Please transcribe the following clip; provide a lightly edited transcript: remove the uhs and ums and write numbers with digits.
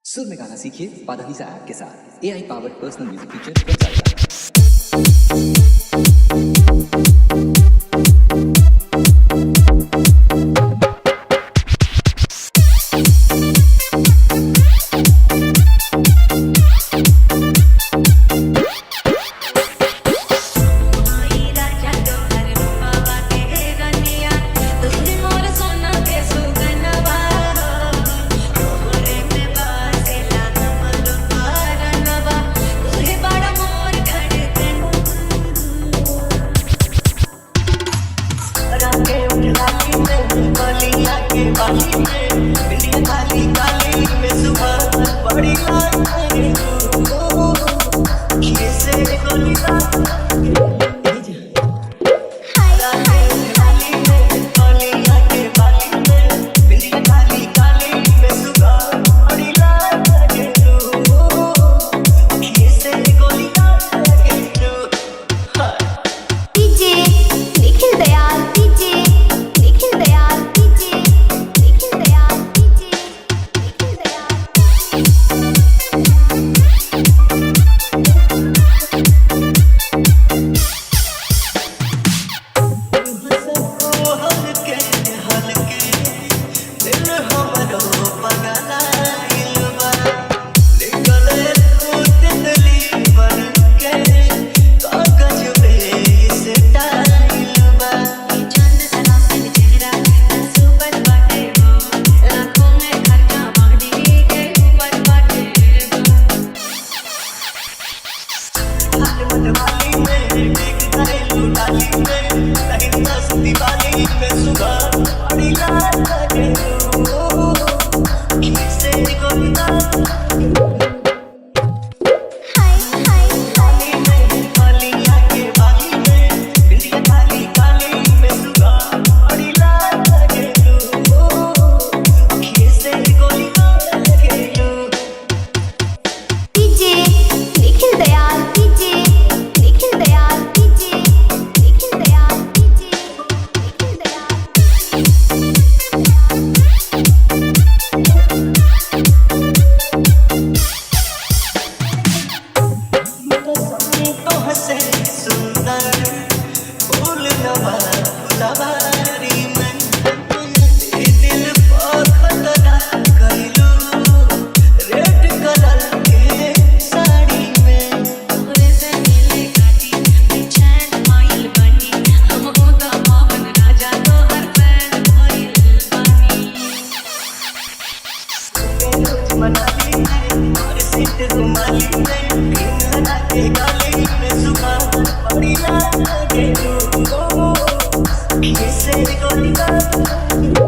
सुर में गाना सीखिए पाधानीसा ऐप के साथ। AI powered personal music feature website. बाली में बिल्डिंग खाली काली में सुबह बड़ी लाइन ये से गोली दिवाली में सुबह बड़ी लाल लगे से गोली मनाली में और सिट रुमाली में लगा के गाली में सुबह बड़ी लाल लगे ये से गोली